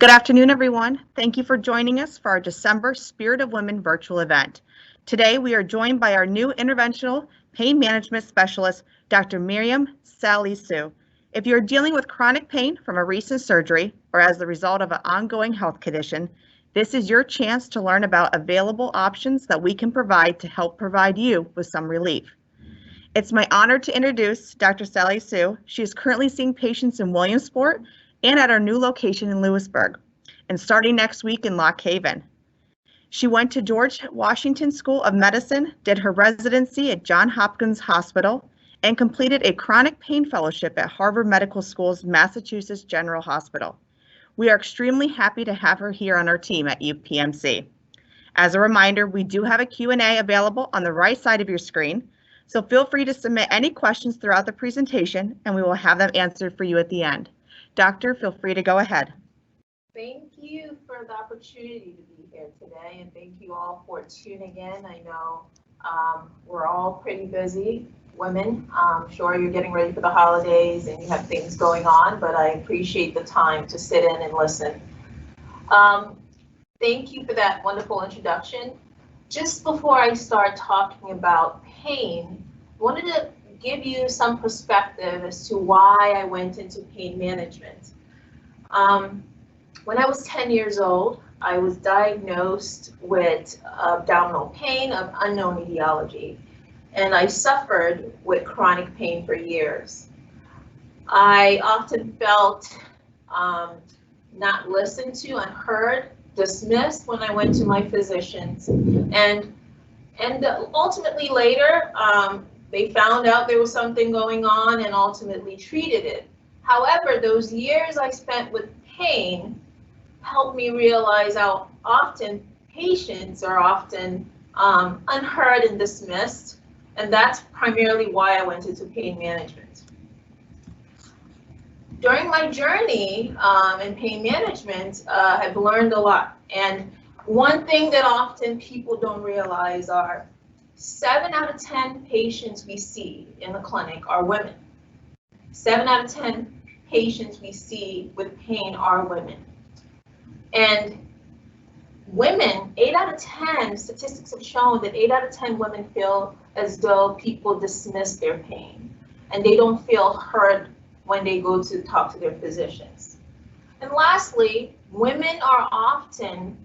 Good afternoon, everyone. Thank you for joining us for our December Spirit of Women virtual event. Today, we are joined by our new interventional pain management specialist, Dr. Mariam Salisu. If you're dealing with chronic pain from a recent surgery or as the result of an ongoing health condition, this is your chance to learn about available options that we can provide to help provide you with some relief. It's my honor to introduce Dr. Salisu. She is currently seeing patients in Williamsport and at our new location in Lewisburg, and starting next week in Lock Haven. She went to George Washington School of Medicine, did her residency at Johns Hopkins Hospital, and completed a chronic pain fellowship at Harvard Medical School's Massachusetts General Hospital. We are extremely happy to have her here on our team at UPMC. As a reminder, we do have a Q&A available on the right side of your screen, so feel free to submit any questions throughout the presentation and we will have them answered for you at the end. Doctor, feel free to go ahead. Thank you for the opportunity to be here today, and thank you all for tuning in. I know we're all pretty busy women. I'm sure you're getting ready for the holidays and you have things going on, but I appreciate the time to sit in and listen. Thank you for that wonderful introduction. Just before I start talking about pain, I wanted to give you some perspective as to why I went into pain management. When I was 10 years old, I was diagnosed with abdominal pain of unknown etiology, and I suffered with chronic pain for years. I often felt not listened to, unheard, dismissed when I went to my physicians, and ultimately later, they found out there was something going on and ultimately treated it. However, those years I spent with pain helped me realize how often patients are often unheard and dismissed, and that's primarily why I went into pain management. During my journey in pain management, I've learned a lot, and one thing that often people don't realize are 7 out of 10 patients we see in the clinic are women. 7 out of 10 patients we see with pain are women. And women, 8 out of 10, statistics have shown that 8 out of 10 women feel as though people dismiss their pain and they don't feel heard when they go to talk to their physicians. And lastly, women are often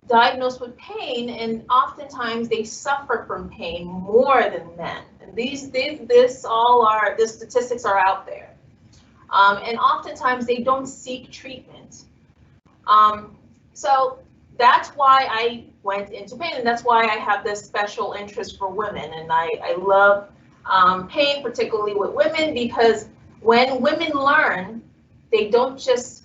diagnosed with pain, and oftentimes they suffer from pain more than men. And the statistics are out there. And oftentimes they don't seek treatment. So that's why I went into pain, and that's why I have this special interest for women. And I love pain, particularly with women, because when women learn, they don't just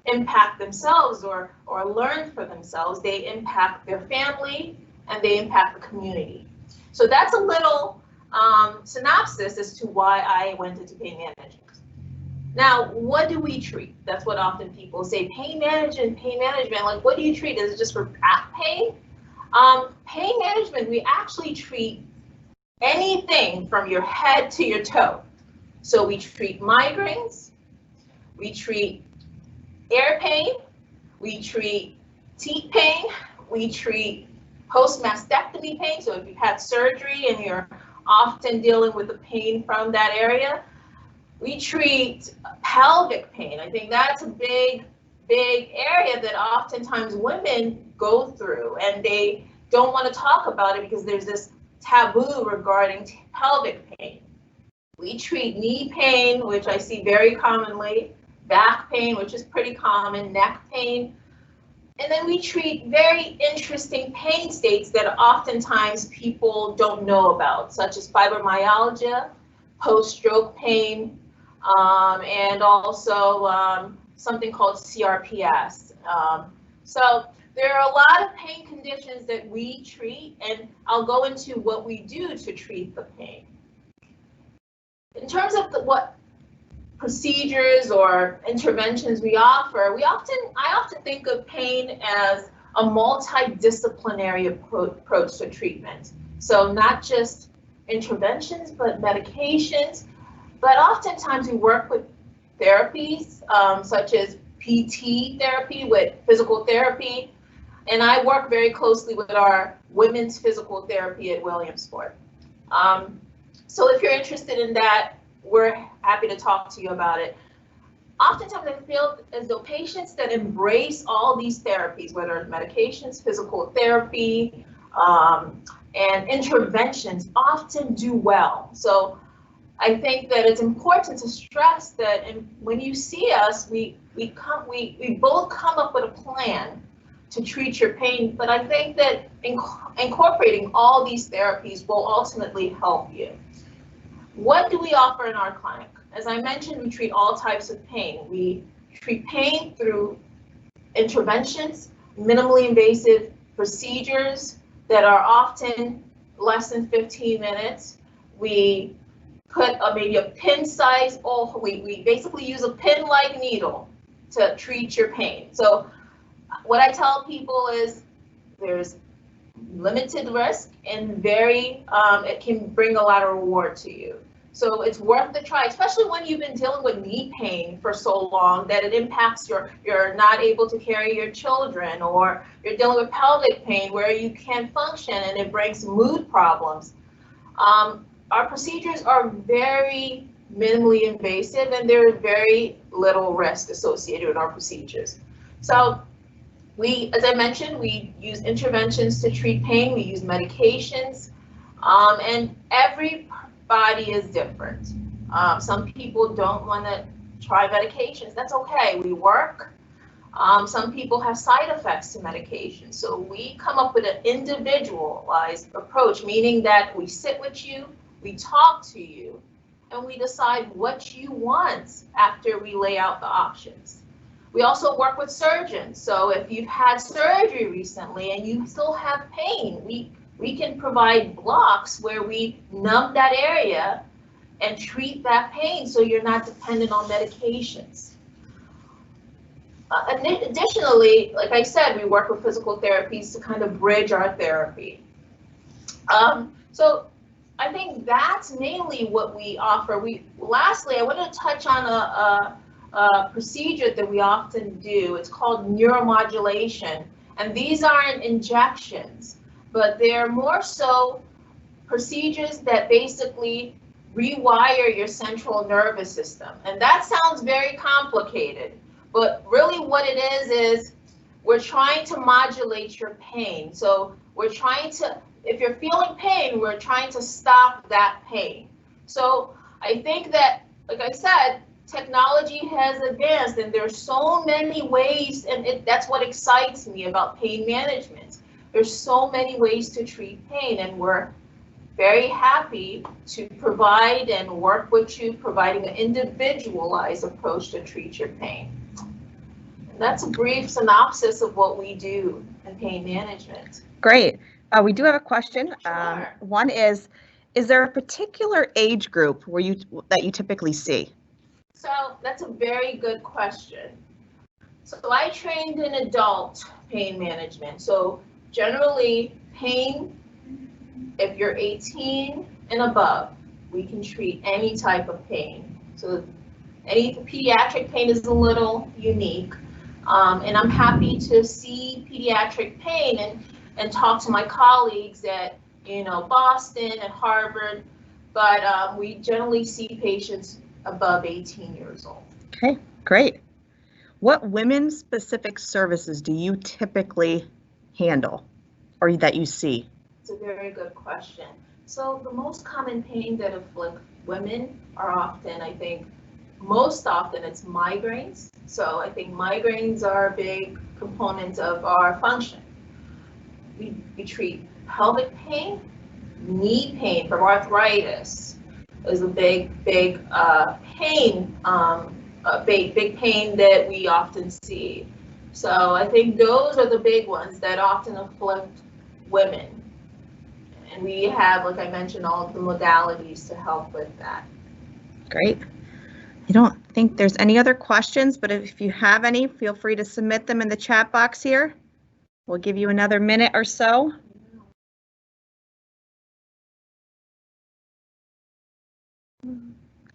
impact themselves or learn for themselves, they impact their family and they impact the community. So that's a little synopsis as to why I went into pain management. Now, what do we treat? That's what often people say, pain management, like what do you treat? Is it just for back pain? Pain management, we actually treat anything from your head to your toe. So we treat migraines, we treat ear pain, we treat teeth pain, we treat post-mastectomy pain. So if you've had surgery and you're often dealing with the pain from that area, we treat pelvic pain. I think that's a big area that oftentimes women go through, and they don't want to talk about it because there's this taboo regarding pelvic pain. We treat knee pain, which I see very commonly, back pain, which is pretty common, neck pain. And then we treat very interesting pain states that oftentimes people don't know about, such as fibromyalgia, post-stroke pain, and also something called CRPS. So there are a lot of pain conditions that we treat, and I'll go into what we do to treat the pain. In terms of what procedures or interventions we offer, I often think of pain as a multidisciplinary approach to treatment. So not just interventions, but medications. But oftentimes we work with therapies such as PT therapy, with physical therapy. And I work very closely with our women's physical therapy at Williamsport. So if you're interested in that, we're happy to talk to you about it. Oftentimes I feel as though patients that embrace all these therapies, whether it's medications, physical therapy, and interventions, often do well. So I think that it's important to stress that when you see us, we both come up with a plan to treat your pain, but I think that incorporating all these therapies will ultimately help you. What do we offer in our clinic? As I mentioned, we treat all types of pain. We treat pain through interventions, minimally invasive procedures that are often less than 15 minutes. We put maybe a pin size, we basically use a pin-like needle to treat your pain. So what I tell people is there's limited risk and it can bring a lot of reward to you. So it's worth the try, especially when you've been dealing with knee pain for so long that it impacts you're not able to carry your children, or you're dealing with pelvic pain where you can't function and it brings mood problems. Our procedures are very minimally invasive and there's very little risk associated with our procedures. So as I mentioned, we use interventions to treat pain, we use medications, and everybody is different. Some people don't want to try medications, that's okay, we work. Some people have side effects to medication, so we come up with an individualized approach, meaning that we sit with you, we talk to you, and we decide what you want after we lay out the options. We also work with surgeons, so if you've had surgery recently and you still have pain, we can provide blocks where we numb that area and treat that pain so you're not dependent on medications. Additionally, like I said, we work with physical therapies to kind of bridge our therapy. So I think that's mainly what we offer. Lastly, I want to touch on a procedure that we often do. It's called neuromodulation, and these aren't injections, but they're more so procedures that basically rewire your central nervous system. And that sounds very complicated, but really what it is we're trying to modulate your pain. So we're trying to, if you're feeling pain, we're trying to stop that pain. So I think that, like I said, technology has advanced and there's so many ways, and that's what excites me about pain management. There's so many ways to treat pain, and we're very happy to provide and work with you, providing an individualized approach to treat your pain. And that's a brief synopsis of what we do in pain management. Great. We do have a question. Sure. One is there a particular age group that you typically see? So that's a very good question. So I trained in adult pain management. So generally pain, if you're 18 and above, we can treat any type of pain. So any pediatric pain is a little unique. And I'm happy to see pediatric pain and talk to my colleagues at Boston and Harvard, but we generally see patients above 18 years old. Okay, great. What women-specific services do you typically handle or that you see? It's a very good question. So the most common pain that afflict women are often, I think, most often it's migraines. So I think migraines are a big component of our function. We treat pelvic pain, knee pain from arthritis is a big pain, big pain that we often see. So I think those are the big ones that often afflict women. And we have, like I mentioned, all of the modalities to help with that. Great. I don't think there's any other questions, but if you have any, feel free to submit them in the chat box here. We'll give you another minute or so.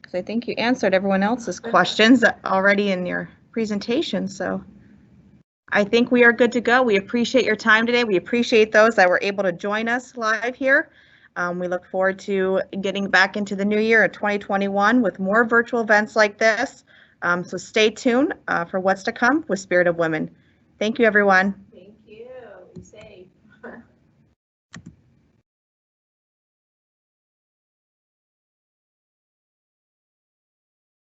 So I think you answered everyone else's questions already in your presentation. So I think we are good to go. We appreciate your time today. We appreciate those that were able to join us live here. We look forward to getting back into the new year of 2021 with more virtual events like this. So stay tuned for what's to come with Spirit of Women. Thank you, everyone. Thank you. Be safe.